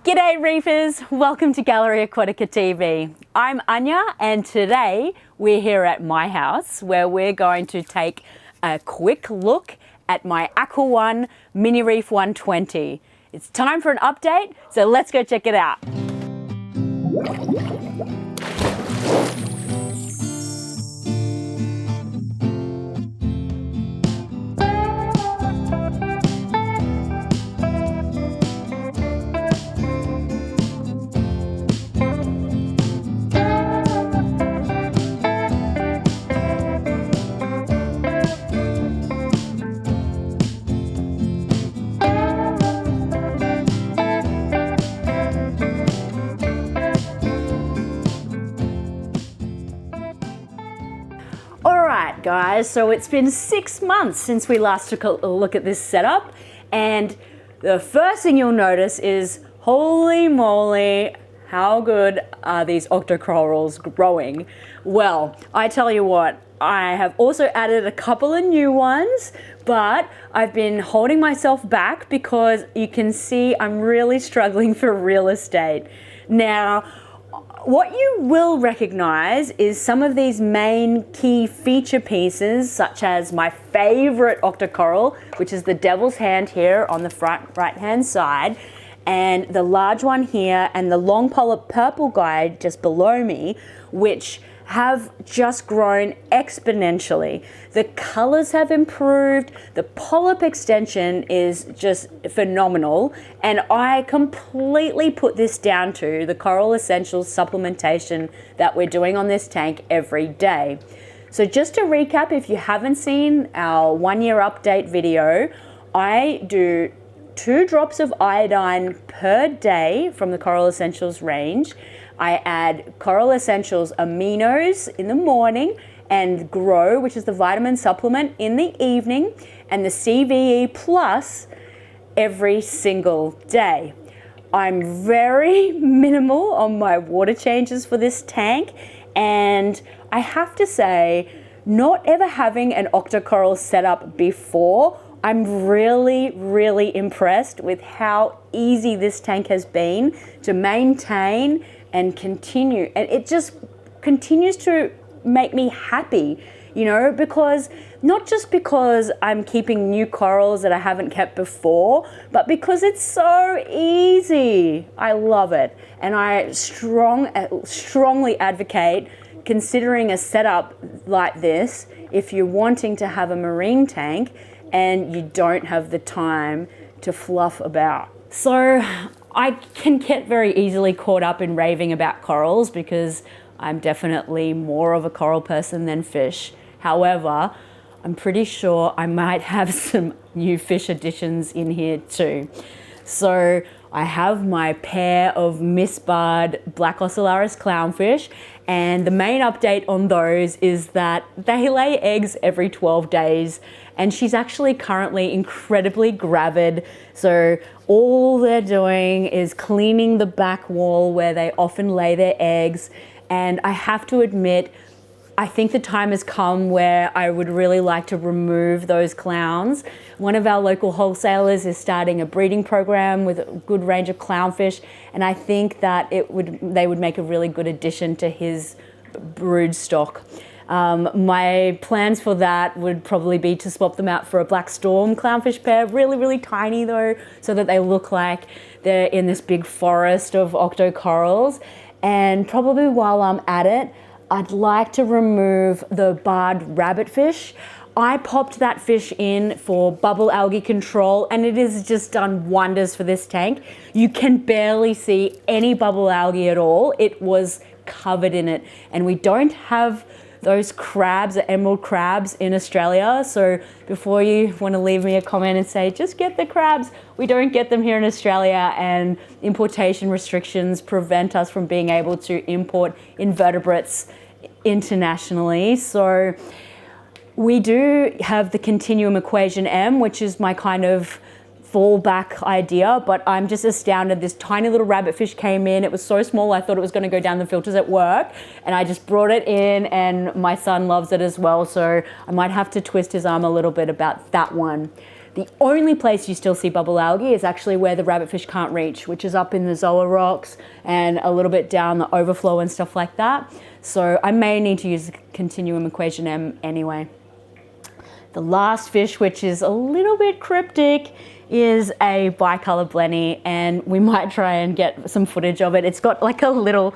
G'day reefers, welcome to Gallery Aquatica TV. I'm Ania and today we're here at my house where we're going to take a quick look at my AquaOne Minireef 120. It's time for an update, so let's go check it out. Alright guys, so it's been 6 months since we last took a look at this setup, and the first thing you'll notice is, holy moly, how good are these octocorals growing? Well, I tell you what, I have also added a couple of new ones, but I've been holding myself back because you can see I'm really struggling for real estate. Now, what you will recognize is some of these main key feature pieces, such as my favorite octocoral, which is the devil's hand here on the front right-hand side, and the large one here, and the long polyp purple guy just below me, which have just grown exponentially. The colors have improved, the polyp extension is just phenomenal, and I completely put this down to the Coral Essentials supplementation that we're doing on this tank every day. So just to recap, if you haven't seen our 1 year update video, I do 2 drops of iodine per day from the Coral Essentials range. I add Coral Essentials aminos in the morning and Grow, which is the vitamin supplement, in the evening, and the CVE Plus every single day. I'm very minimal on my water changes for this tank, and I have to say, not ever having an octocoral set up before, I'm really impressed with how easy this tank has been to maintain and continue, and it just continues to make me happy, you know, because not just because I'm keeping new corals that I haven't kept before, but because it's so easy. I love it, and I strongly advocate considering a setup like this if you're wanting to have a marine tank and you don't have the time to fluff about. So I can get very easily caught up in raving about corals because I'm definitely more of a coral person than fish. However, I'm pretty sure I might have some new fish additions in here too. So I have my pair of misbarred black ocellaris clownfish, and the main update on those is that they lay eggs every 12 days, and she's actually currently incredibly gravid. So all they're doing is cleaning the back wall where they often lay their eggs. And I have to admit, I think the time has come where I would really like to remove those clowns. One of our local wholesalers is starting a breeding program with a good range of clownfish, and I think that they would make a really good addition to his brood stock. My plans for that would probably be to swap them out for a black storm clownfish pair, really tiny though, so that they look like they're in this big forest of octocorals. And probably while I'm at it, I'd like to remove the barred rabbitfish. I popped that fish in for bubble algae control, and it has just done wonders for this tank. You can barely see any bubble algae at all. It was covered in it, and we don't have those crabs, emerald crabs, in Australia. So before you want to leave me a comment and say, just get the crabs, we don't get them here in Australia, and importation restrictions prevent us from being able to import invertebrates internationally. So we do have the continuum equation M, which is my kind of fallback idea, but I'm just astounded. This tiny little rabbitfish came in. It was so small, I thought it was going to go down the filters at work, and I just brought it in, and my son loves it as well, so I might have to twist his arm a little bit about that one. The only place you still see bubble algae is actually where the rabbitfish can't reach, which is up in the Zoa rocks and a little bit down the overflow and stuff like that. So I may need to use the continuum equation M anyway. The last fish, which is a little bit cryptic, is a bicolor blenny, and we might try and get some footage of it. It's got like a little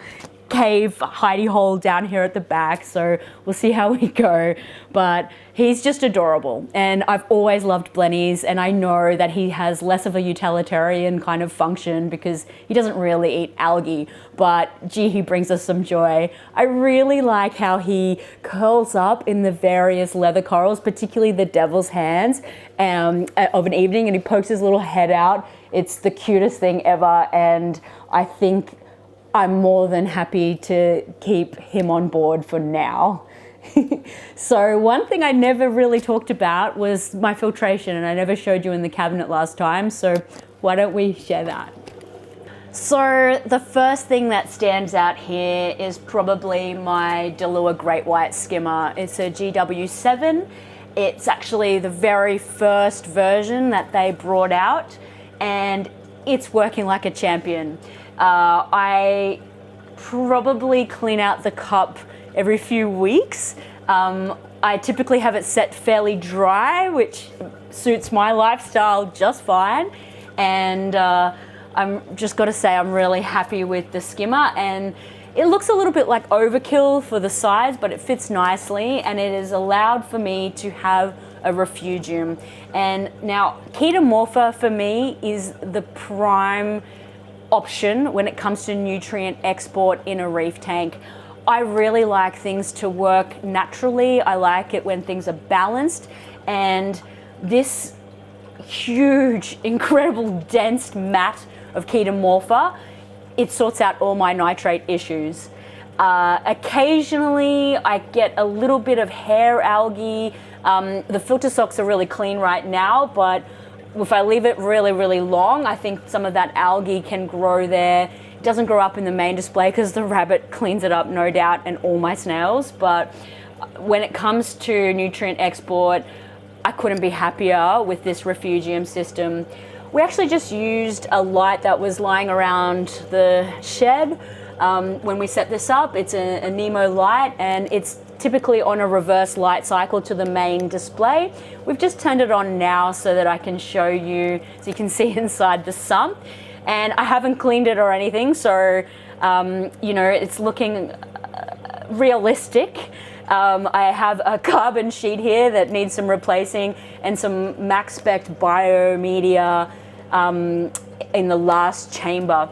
cave hidey hole down here at the back, so we'll see how we go. But he's just adorable, and I've always loved blennies, and I know that he has less of a utilitarian kind of function because he doesn't really eat algae, but gee, he brings us some joy. I really like how he curls up in the various leather corals, particularly the devil's hands of an evening, and he pokes his little head out. It's the cutest thing ever, and I think I'm more than happy to keep him on board for now. So one thing I never really talked about was my filtration, and I never showed you in the cabinet last time, so why don't we share that? So the first thing that stands out here is probably my Delua Great White Skimmer. It's a GW7. It's actually the very first version that they brought out, and it's working like a champion. I probably clean out the cup every few weeks. I typically have it set fairly dry, which suits my lifestyle just fine. And I'm just got to say I'm really happy with the skimmer, and it looks a little bit like overkill for the size, but it fits nicely, and it has allowed for me to have a refugium. And now Ketamorpha for me is the prime option when it comes to nutrient export in a reef tank. I really like things to work naturally. I like it when things are balanced, and this huge, incredible, dense mat of Ketamorpha, it sorts out all my nitrate issues. Occasionally I get a little bit of hair algae. The filter socks are really clean right now, but if I leave it really, really long, I think some of that algae can grow there. It doesn't grow up in the main display because the rabbit cleans it up, no doubt, and all my snails. But when it comes to nutrient export, I couldn't be happier with this refugium system. We actually just used a light that was lying around the shed when we set this up. It's a Nemo light, and it's typically on a reverse light cycle to the main display. We've just turned it on now so that I can show you, so you can see inside the sump. And I haven't cleaned it or anything, so you know, it's looking realistic. I have a carbon sheet here that needs some replacing, and some max spec biomedia in the last chamber.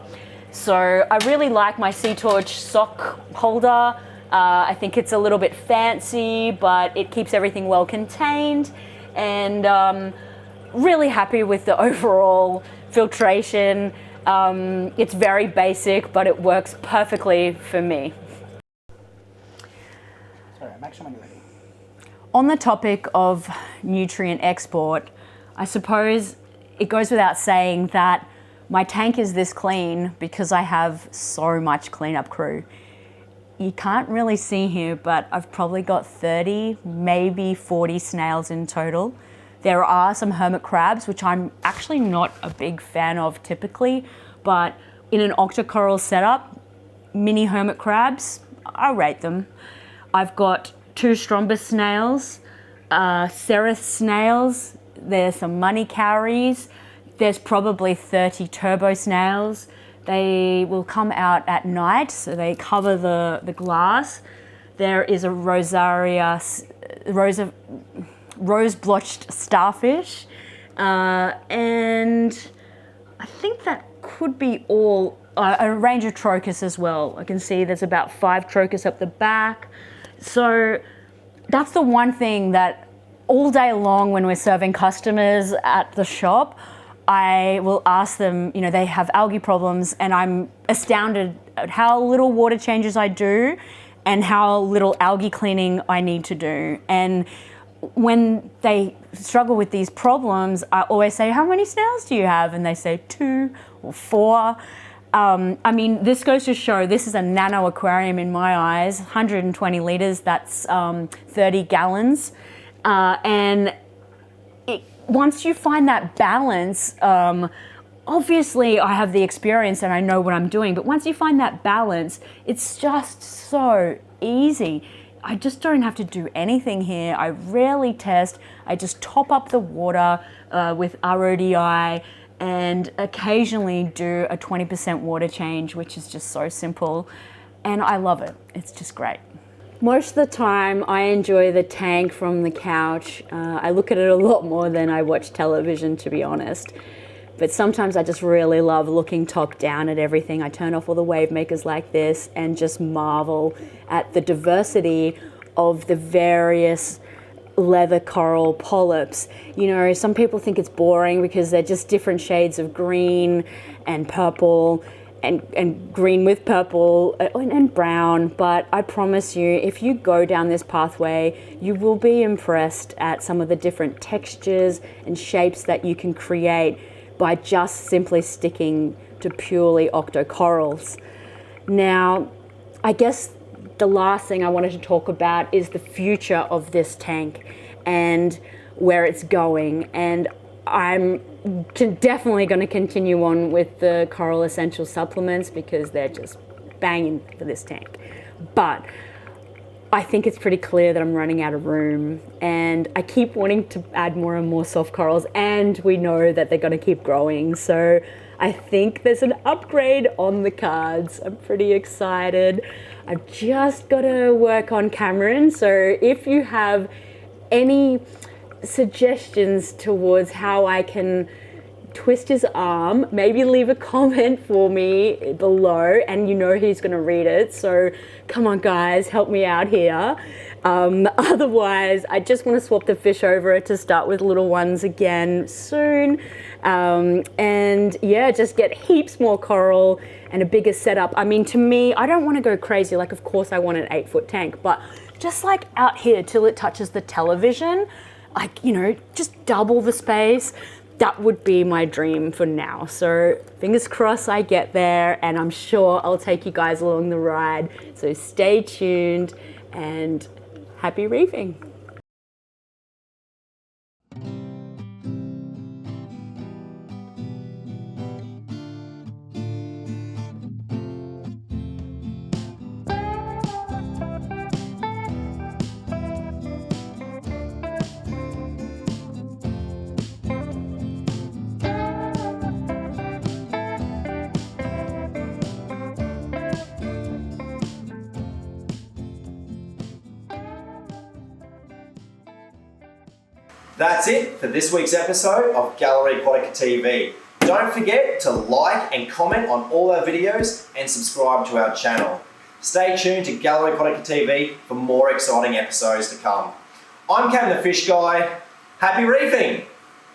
So I really like my Sea Torch sock holder. I think it's a little bit fancy, but it keeps everything well contained, and really happy with the overall filtration. It's very basic, but it works perfectly for me. Sorry, make sure when you're ready. On the topic of nutrient export, I suppose it goes without saying that my tank is this clean because I have so much cleanup crew. You can't really see here, but I've probably got 30, maybe 40 snails in total. There are some hermit crabs, which I'm actually not a big fan of typically, but in an octocoral setup, mini hermit crabs, I rate them. I've got 2 Strombus snails, Cerith snails, there's some money cowries, there's probably 30 turbo snails. They will come out at night, so they cover the glass. There is a rose-blotched starfish, and I think that could be all. A range of trochus as well. I can see there's about 5 trochus up the back. So that's the one thing that all day long when we're serving customers at the shop, I will ask them, you know, they have algae problems, and I'm astounded at how little water changes I do and how little algae cleaning I need to do. And when they struggle with these problems, I always say, how many snails do you have? And they say 2 or 4. I mean, this goes to show this is a nano aquarium in my eyes, 120 litres, that's 30 gallons. And once you find that balance, obviously I have the experience and I know what I'm doing, but once you find that balance, it's just so easy. I just don't have to do anything here. I rarely test. I just top up the water with RODI and occasionally do a 20% water change, which is just so simple. And I love it. It's just great. Most of the time I enjoy the tank from the couch. I look at it a lot more than I watch television, to be honest. But sometimes I just really love looking top down at everything. I turn off all the wave makers like this and just marvel at the diversity of the various leather coral polyps. You know, some people think it's boring because they're just different shades of green and purple and green with purple and brown, but I promise you, if you go down this pathway, you will be impressed at some of the different textures and shapes that you can create by just simply sticking to purely octocorals. Now, I guess the last thing I wanted to talk about is the future of this tank and where it's going. And I'm definitely going to continue on with the Coral Essential supplements because they're just banging for this tank. But I think it's pretty clear that I'm running out of room, and I keep wanting to add more and more soft corals, and we know that they're going to keep growing. So I think there's an upgrade on the cards. I'm pretty excited. I've just got to work on Cameron. So if you have any suggestions towards how I can twist his arm, maybe leave a comment for me below, and you know he's going to read it. So come on guys, help me out here. Otherwise, I just want to swap the fish over to start with little ones again soon. And yeah, just get heaps more coral and a bigger setup. I mean, to me, I don't want to go crazy. Like, of course I want an 8-foot tank, but just like out here till it touches the television, like, you know, just double the space. That would be my dream for now. So fingers crossed I get there, and I'm sure I'll take you guys along the ride. So stay tuned and happy reefing. That's it for this week's episode of Gallery Aquatica TV. Don't forget to like and comment on all our videos and subscribe to our channel. Stay tuned to Gallery Aquatica TV for more exciting episodes to come. I'm Cam the Fish Guy. Happy reefing!